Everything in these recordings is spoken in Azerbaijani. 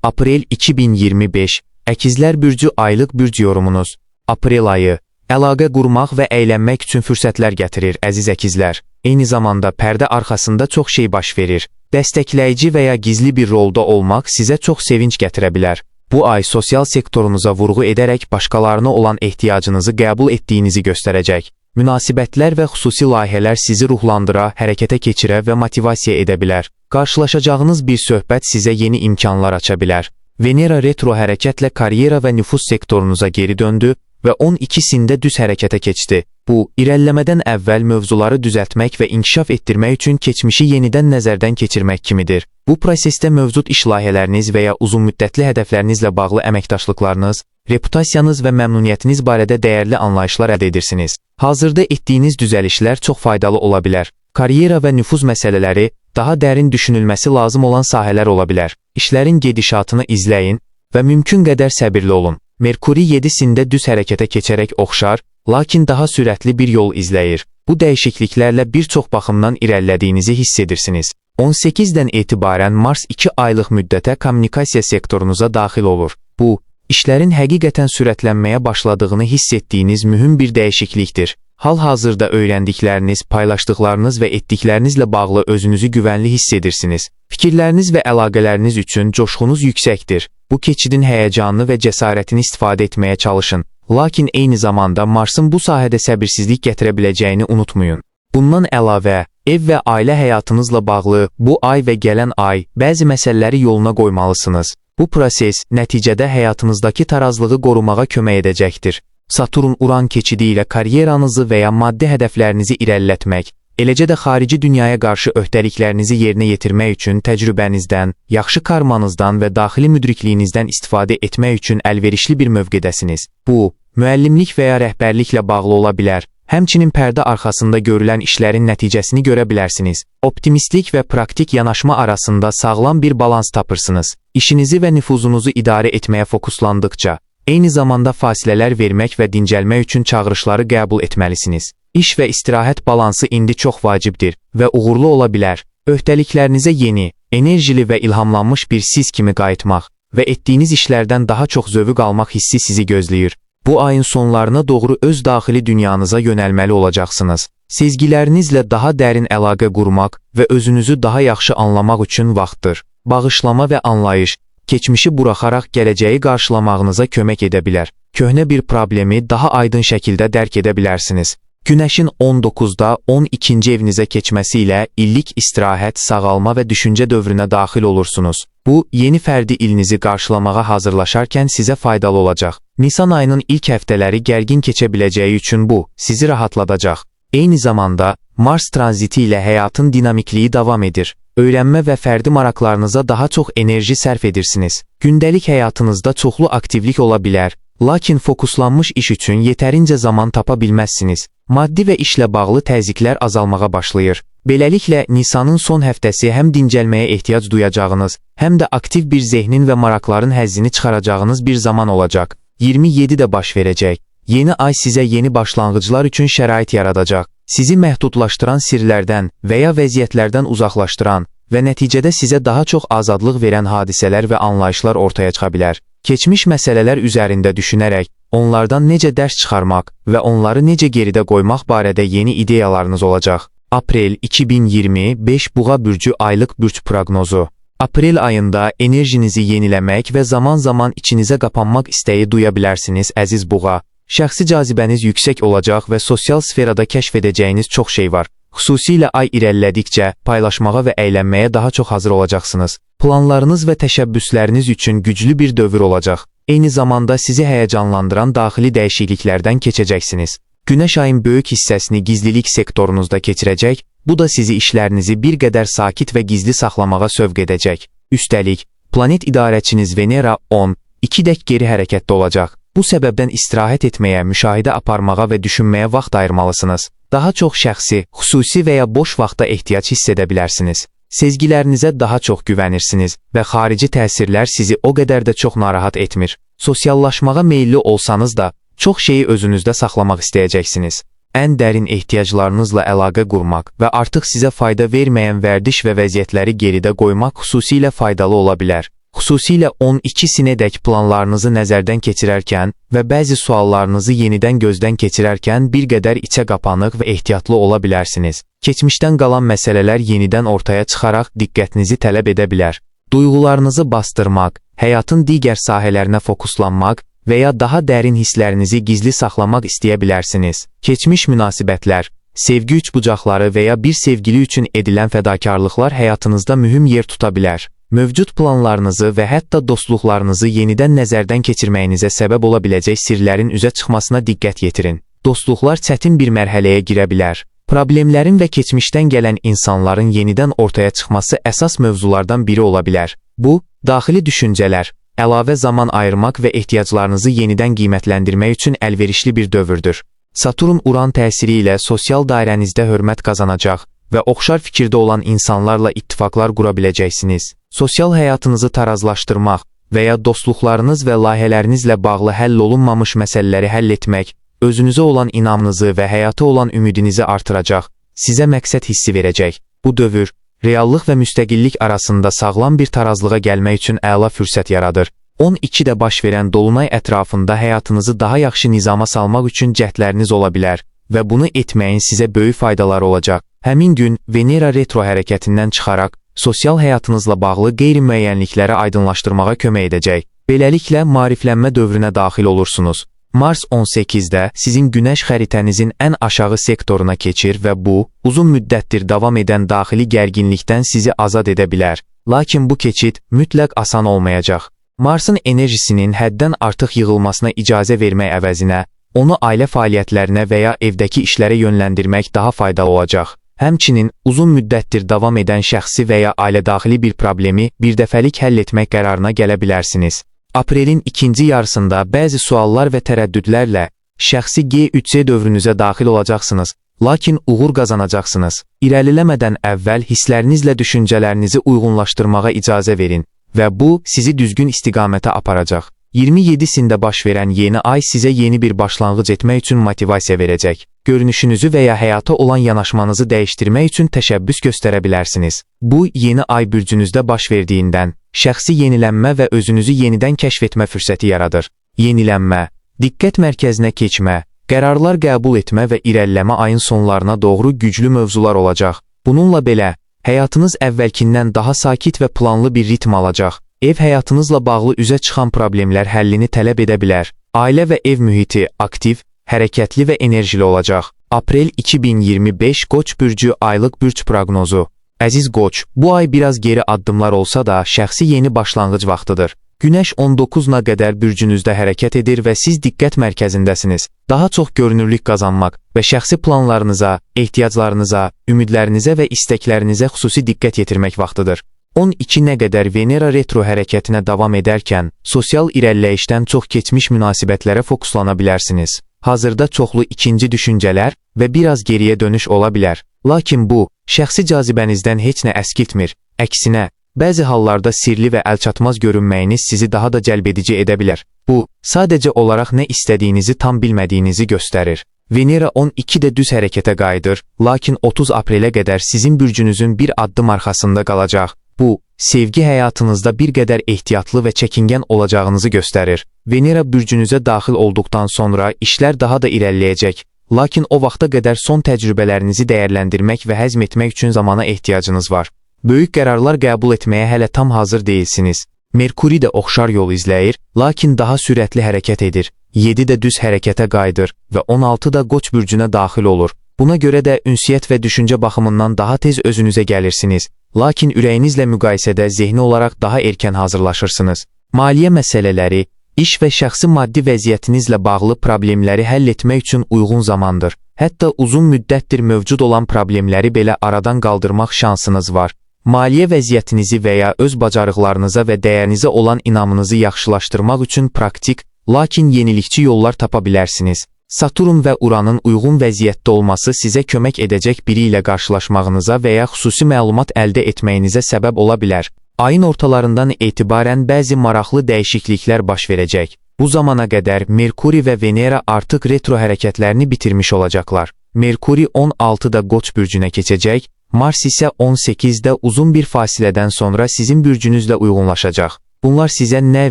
Aprel 2025, Əkizlər bürcü aylıq bürc yorumunuz. Aprel ayı, əlaqə qurmaq və əylənmək üçün fürsətlər gətirir, əziz əkizlər. Eyni zamanda pərdə arxasında çox şey baş verir. Dəstəkləyici və ya gizli bir rolda olmaq sizə çox sevinç gətirə bilər. Bu ay sosial sektorunuza vurğu edərək başqalarına olan ehtiyacınızı qəbul etdiyinizi göstərəcək. Münasibətlər və xüsusi layihələr sizi ruhlandıra, hərəkətə keçirə və motivasiya edə bilər. Qarşılaşacağınız bir söhbət sizə yeni imkanlar aça bilər. Venera retro hərəkətlə karyera və nüfuz sektorunuza geri döndü və 12-sində düz hərəkətə keçdi. Bu, irəliləmədən əvvəl mövzuları düzəltmək və inkişaf etdirmək üçün keçmişi yenidən nəzərdən keçirmək kimidir. Bu prosesdə mövcud iş layihələriniz və ya uzunmüddətli hədəflərinizlə bağlı əməkdaşlıqlarınız, reputasiyanız və məmnuniyyətiniz barədə dəyərli anlayışlar əldə edirsiniz. Hazırda etdiyiniz düzəlişlər çox faydalı ola bilər. Karyera və nüfuz məsələləri daha dərin düşünülməsi lazım olan sahələr ola bilər. İşlərin gedişatını izləyin və mümkün qədər səbirli olun. Merkuri 7-sində düz hərəkətə keçərək oxşar, lakin daha sürətli bir yol izləyir. Bu dəyişikliklərlə bir çox baxımdan irəlilədiyinizi hiss edirsiniz. 18-dən etibarən Mars 2 aylıq müddətə kommunikasiya sektorunuza daxil olur. Bu, işlərin həqiqətən sürətlənməyə başladığını hiss etdiyiniz mühüm bir dəyişiklikdir. Hal-hazırda öyrəndikləriniz, paylaşdıqlarınız və etdiklərinizlə bağlı özünüzü güvənli hiss edirsiniz. Fikirləriniz və əlaqələriniz üçün coşqunuz yüksəkdir. Bu keçidin həyəcanını və cəsarətini istifadə etməyə çalışın. Lakin eyni zamanda Marsın bu sahədə səbirsizlik gətirə biləcəyini unutmayın. Bundan əlavə, ev və ailə həyatınızla bağlı bu ay və gələn ay bəzi məsələləri yoluna qoymalısınız. Bu proses nəticədə həyatınızdakı tarazlığı qorumağa kömək edəcəkdir. Saturn-Uran keçidi ilə karyeranızı və ya maddi hədəflərinizi irəlilətmək, eləcə də xarici dünyaya qarşı öhdəliklərinizi yerinə yetirmək üçün təcrübənizdən, yaxşı karmanızdan və daxili müdrikliyinizdən istifadə etmək üçün əlverişli bir mövqedəsiniz. Bu, müəllimlik və ya rəhbərliklə bağlı ola bilər. Həmçinin pərdə arxasında görülən işlərin nəticəsini görə bilərsiniz. Optimistlik və praktik yanaşma arasında sağlam bir balans tapırsınız. İşinizi və nüfuzunuzu idarə etməyə fokuslandıqca, eyni zamanda fasilələr vermək və dincəlmək üçün çağırışları qəbul etməlisiniz. İş və istirahət balansı indi çox vacibdir və uğurlu ola bilər. Öhdəliklərinizə yeni, enerjili və ilhamlanmış bir siz kimi qayıtmaq və etdiyiniz işlərdən daha çox zövq almaq hissi sizi gözləyir. Bu ayın sonlarına doğru öz daxili dünyanıza yönəlməli olacaqsınız. Sezgilərinizlə daha dərin əlaqə qurmaq və özünüzü daha yaxşı anlamaq üçün vaxtdır. Bağışlama və anlayış, keçmişi buraxaraq gələcəyi qarşılamağınıza kömək edə bilər. Köhnə bir problemi daha aydın şəkildə dərk edə bilərsiniz. Günəşin 19-da 12-ci evinizə keçməsi ilə illik istirahət, sağalma və düşüncə dövrünə daxil olursunuz. Bu, yeni fərdi ilinizi qarşılamağa hazırlaşarkən sizə faydalı olacaq. Nisan ayının ilk həftələri gərgin keçə biləcəyi üçün bu, sizi rahatladacaq. Eyni zamanda, Mars tranziti ilə həyatın dinamikliyi davam edir. Öyrənmə və fərdi maraqlarınıza daha çox enerji sərf edirsiniz. Gündəlik həyatınızda çoxlu aktivlik ola bilər, lakin fokuslanmış iş üçün yetərincə zaman tapa bilməzsiniz. Maddi və işlə bağlı təzyiqlər azalmağa başlayır. Beləliklə, Nisanın son həftəsi həm dincəlməyə ehtiyac duyacağınız, həm də aktiv bir zehnin və maraqların həzzini çıxaracağınız bir zaman olacaq. 27 də baş verəcək. Yeni ay sizə yeni başlanğıclar üçün şərait yaradacaq. Sizi məhdudlaşdıran sirlərdən və ya vəziyyətlərdən uzaqlaşdıran və nəticədə sizə daha çox azadlıq verən hadisələr və anlayışlar ortaya çıxa bilər. Keçmiş məsələlər üzərində düşünərək, onlardan necə dərs çıxarmaq və onları necə geridə qoymaq barədə yeni ideyalarınız olacaq. Aprel 2025 Buğa bürcü aylıq bürc proqnozu. Aprel ayında enerjinizi yeniləmək və zaman-zaman içinizə qapanmaq istəyi duya bilərsiniz, əziz Buğa. Şəxsi cazibəniz yüksək olacaq və sosial sferada kəşf edəcəyiniz çox şey var. Xüsusilə ay irəlilədikcə paylaşmağa və əylənməyə daha çox hazır olacaqsınız. Planlarınız və təşəbbüsləriniz üçün güclü bir dövr olacaq. Eyni zamanda sizi həyəcanlandıran daxili dəyişikliklərdən keçəcəksiniz. Günəş ayın böyük hissəsini gizlilik sektorunuzda keçirəcək, bu da sizi işlərinizi bir qədər sakit və gizli saxlamağa sövq edəcək. Üstəlik, planet idarəçiniz Venera 2 dək geri hərəkətdə olacaq. Bu səbəbdən istirahət etməyə, müşahidə aparmağa və düşünməyə vaxt ayırmalısınız. Daha çox şəxsi, xüsusi və ya boş vaxta ehtiyac hiss edə bilərsiniz. Sezgilərinizə daha çox güvənirsiniz və xarici təsirlər sizi o qədər də çox narahat etmir. Sosiallaşmağa meyilli olsanız da, çox şeyi özünüzdə saxlamaq istəyəcəksiniz. Ən dərin ehtiyaclarınızla əlaqə qurmaq və artıq sizə fayda verməyən vərdiş və vəziyyətləri geridə qoymaq xüsusilə faydalı ola bilər. Xüsusilə 12-sinədək planlarınızı nəzərdən keçirərkən və bəzi suallarınızı yenidən gözdən keçirərkən bir qədər içə qapanıq və ehtiyatlı ola bilərsiniz. Keçmişdən qalan məsələlər yenidən ortaya çıxaraq diqqətinizi tələb edə bilər. Duyğularınızı bastırmaq, həyatın digər sahələrinə fokuslanmaq və ya daha dərin hisslərinizi gizli saxlamaq istəyə bilərsiniz. Keçmiş münasibətlər, sevgi üçbucaqları və ya bir sevgili üçün edilən fədakarlıqlar həyatınızda mühüm yer tuta bilər. Mövcud planlarınızı və hətta dostluqlarınızı yenidən nəzərdən keçirməyinizə səbəb ola biləcək sirlərin üzə çıxmasına diqqət yetirin. Dostluqlar çətin bir mərhələyə girə bilər. Problemlərin və keçmişdən gələn insanların yenidən ortaya çıxması əsas mövzulardan biri ola bilər. Bu, daxili düşüncələr, əlavə zaman ayırmaq və ehtiyaclarınızı yenidən qiymətləndirmək üçün əlverişli bir dövrdür. Saturn-Uran təsiri ilə sosial dairənizdə hörmət qazanacaq və oxşar fikirdə olan insanlarla ittifaqlar qura biləcəksiniz. Sosial həyatınızı tarazlaşdırmaq və ya dostluqlarınız və layihələrinizlə bağlı həll olunmamış məsələləri həll etmək, özünüzə olan inamınızı və həyata olan ümidinizi artıracaq, sizə məqsəd hissi verəcək. Bu dövr, reallıq və müstəqillik arasında sağlam bir tarazlığa gəlmək üçün əla fürsət yaradır. 12-də baş verən dolunay ətrafında həyatınızı daha yaxşı nizama salmaq üçün cəhdləriniz ola bilər və bunu etməyin sizə böyük faydaları olacaq. Həmin gün Venera retro hərəkətindən çıxaraq, sosial həyatınızla bağlı qeyri-müəyyənlikləri aydınlaşdırmağa kömək edəcək. Beləliklə, maariflənmə dövrünə daxil olursunuz. Mars 18-də sizin günəş xəritənizin ən aşağı sektoruna keçir və bu, uzun müddətdir davam edən daxili gərginlikdən sizi azad edə bilər. Lakin bu keçid mütləq asan olmayacaq. Marsın enerjisinin həddən artıq yığılmasına icazə vermək əvəzinə, onu ailə fəaliyyətlərinə və ya evdəki işlərə yönləndirmək daha faydalı olacaq. Həmçinin, uzun müddətdir davam edən şəxsi və ya ailədaxili bir problemi birdəfəlik həll etmək qərarına gələ bilərsiniz. Aprelin ikinci yarısında bəzi suallar və tərəddüdlərlə şəxsi G3C dövrünüzə daxil olacaqsınız, lakin uğur qazanacaqsınız. İrəliləmədən əvvəl hisslərinizlə düşüncələrinizi uyğunlaşdırmağa icazə verin və bu, sizi düzgün istiqamətə aparacaq. 27-sində baş verən yeni ay sizə yeni bir başlanğıc etmək üçün motivasiya verəcək. Görünüşünüzü və ya həyata olan yanaşmanızı dəyişdirmək üçün təşəbbüs göstərə bilərsiniz. Bu, yeni ay bürcünüzdə baş verdiyindən, şəxsi yenilənmə və özünüzü yenidən kəşf etmə fürsəti yaradır. Yenilənmə, diqqət mərkəzinə keçmə, qərarlar qəbul etmə və irəliləmə ayın sonlarına doğru güclü mövzular olacaq. Bununla belə, həyatınız əvvəlkindən daha sakit və planlı bir ritm alacaq. Ev həyatınızla bağlı üzə çıxan problemlər həllini tələb edə bilər. Ailə və ev mühiti aktiv, hərəkətli və enerjili olacaq. Aprel 2025 Qoç bürcü aylıq bürc proqnozu. Əziz Qoç, bu ay biraz geri addımlar olsa da şəxsi yeni başlanğıc vaxtıdır. Günəş 19-na qədər bürcünüzdə hərəkət edir və siz diqqət mərkəzindəsiniz. Daha çox görünürlük qazanmaq və şəxsi planlarınıza, ehtiyaclarınıza, ümidlərinizə və istəklərinizə xüsusi diqqət yetirmək vaxtıdır. 12-nə qədər Venera retro hərəkətinə davam edərkən, sosial irəliləyişdən çox keçmiş münasibətlərə fokuslana bilərsiniz. Hazırda çoxlu ikinci düşüncələr və biraz geriyə dönüş ola bilər. Lakin bu, şəxsi cazibənizdən heç nə əskiltmir. Əksinə, bəzi hallarda sirli və əlçatmaz görünməyiniz sizi daha da cəlbedici edə bilər. Bu, sadəcə olaraq nə istədiyinizi tam bilmədiyinizi göstərir. Venera 12-də düz hərəkətə qayıdır, lakin 30 aprelə qədər sizin bürcünüzün bir addım arxasında qalacaq. Bu, sevgi həyatınızda bir qədər ehtiyatlı və çəkingən olacağınızı göstərir. Venera bürcünüzə daxil olduqdan sonra işlər daha da irəliləyəcək. Lakin o vaxta qədər son təcrübələrinizi dəyərləndirmək və həzm etmək üçün zamana ehtiyacınız var. Böyük qərarlar qəbul etməyə hələ tam hazır deyilsiniz. Merkuri də oxşar yol izləyir, lakin daha sürətli hərəkət edir. 7-də düz hərəkətə qayıdır və 16-da Qoç bürcünə daxil olur. Buna görə də ünsiyyət və düşüncə baxımından daha tez özünüzə gəlirsiniz. Lakin ürəyinizlə müqayisədə zehni olaraq daha erkən hazırlaşırsınız. Maliyyə məsələləri, iş və şəxsi maddi vəziyyətinizlə bağlı problemləri həll etmək üçün uyğun zamandır. Hətta uzun müddətdir mövcud olan problemləri belə aradan qaldırmaq şansınız var. Maliyyə vəziyyətinizi və ya öz bacarıqlarınıza və dəyərinizə olan inamınızı yaxşılaşdırmaq üçün praktik, lakin yenilikçi yollar tapa bilərsiniz. Saturn və Uranın uyğun vəziyyətdə olması sizə kömək edəcək biri ilə qarşılaşmağınıza və ya xüsusi məlumat əldə etməyinizə səbəb ola bilər. Ayın ortalarından etibarən bəzi maraqlı dəyişikliklər baş verəcək. Bu zamana qədər Merkuri və Venera artıq retro hərəkətlərini bitirmiş olacaqlar. Merkuri 16-da Qoç bürcünə keçəcək, Mars isə 18-də uzun bir fasilədən sonra sizin bürcünüzlə uyğunlaşacaq. Bunlar sizə nə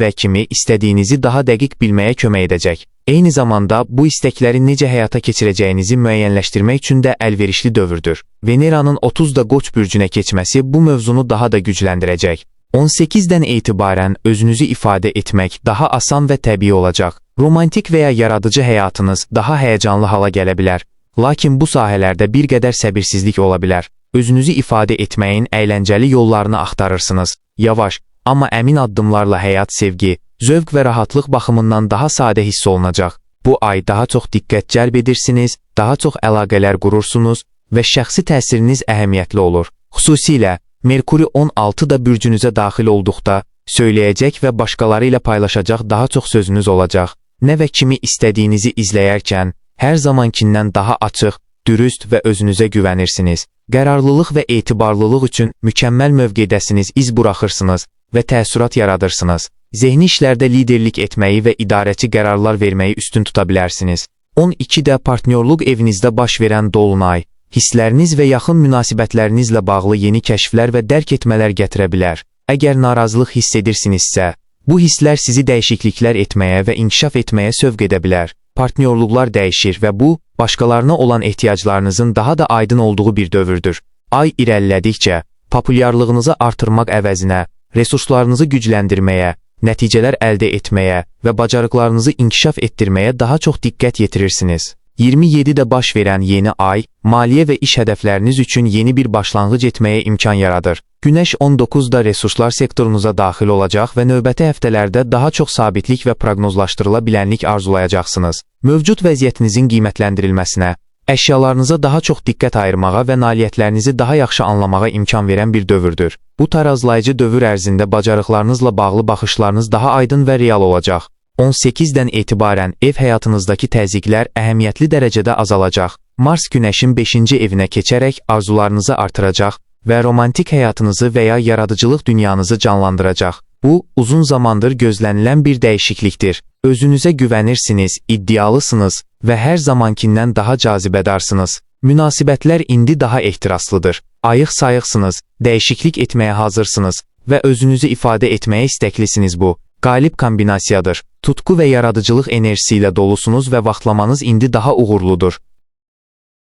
və kimi istədiyinizi daha dəqiq bilməyə kömək edəcək. Eyni zamanda bu istəkləri necə həyata keçirəcəyinizi müəyyənləşdirmək üçün də əlverişli dövrdür. Veneranın 30-da Qoç bürcünə keçməsi bu mövzunu daha da gücləndirəcək. 18-dən etibarən özünüzü ifadə etmək daha asan və təbii olacaq. Romantik və ya yaradıcı həyatınız daha həyəcanlı hala gələ bilər. Lakin bu sahələrdə bir qədər səbirsizlik ola bilər. Özünüzü ifadə etməyin əyləncəli yollarını axtarırsınız. Yavaş, amma əmin addımlarla həyat sevgi, zövq və rahatlıq baxımından daha sadə hiss olunacaq. Bu ay daha çox diqqət cəlb edirsiniz, daha çox əlaqələr qurursunuz və şəxsi təsiriniz əhəmiyyətli olur. Xüsusilə Merkuri 16-da bürcünüzə daxil olduqda söyləyəcək və başqaları ilə paylaşacaq daha çox sözünüz olacaq. Nə və kimi istədiyinizi izləyərkən hər zamankindən daha açıq, dürüst və özünüzə güvənirsiniz. Qərarlılıq və etibarlılıq üçün mükəmməl mövqedəsiniz, iz buraxırsınız və təəssürat yaradırsınız. Zehni işlərdə liderlik etməyi və idarəçi qərarlar verməyi üstün tuta bilərsiniz. 12-də partnyorluq evinizdə baş verən dolunay, hissləriniz və yaxın münasibətlərinizlə bağlı yeni kəşflər və dərk etmələr gətirə bilər. Əgər narazılıq hiss edirsinizsə, bu hisslər sizi dəyişikliklər etməyə və inkişaf etməyə sövq edə bilər. Partnyorluqlar dəyişir və bu, başqalarına olan ehtiyaclarınızın daha da aydın olduğu bir dövrdür. Ay irəlilədikcə, populyarlığınızı artırmaq əvəzinə, resurslarınızı gücləndirməyə, nəticələr əldə etməyə və bacarıqlarınızı inkişaf etdirməyə daha çox diqqət yetirirsiniz. 27-də baş verən yeni ay, maliyyə və iş hədəfləriniz üçün yeni bir başlanğıc etməyə imkan yaradır. Günəş 19-da resurslar sektorunuza daxil olacaq və növbəti həftələrdə daha çox sabitlik və proqnozlaşdırıla bilənlik arzulayacaqsınız. Mövcud vəziyyətinizin qiymətləndirilməsinə, əşyalarınıza daha çox diqqət ayırmağa və nailiyyətlərinizi daha yaxşı anlamağa imkan verən bir dövrdür. Bu tarazlayıcı dövr ərzində bacarıqlarınızla bağlı baxışlarınız daha aydın və real olacaq. 18-dən etibarən ev həyatınızdakı təzyiqlər əhəmiyyətli dərəcədə azalacaq. Mars Günəşin 5-ci evinə keçərək arzularınızı artıracaq və romantik həyatınızı və ya yaradıcılıq dünyanızı canlandıracaq. Bu, uzun zamandır gözlənilən bir dəyişiklikdir. Özünüzə güvənirsiniz, iddialısınız və hər zamankindən daha cazibədarsınız. Münasibətlər indi daha ehtiraslıdır. Ayıq-sayıqsınız, dəyişiklik etməyə hazırsınız və özünüzü ifadə etməyə istəklisiniz bu. Qalib kombinasiyadır. Tutku və yaradıcılıq enerjisi ilə dolusunuz və vaxtlamanız indi daha uğurludur.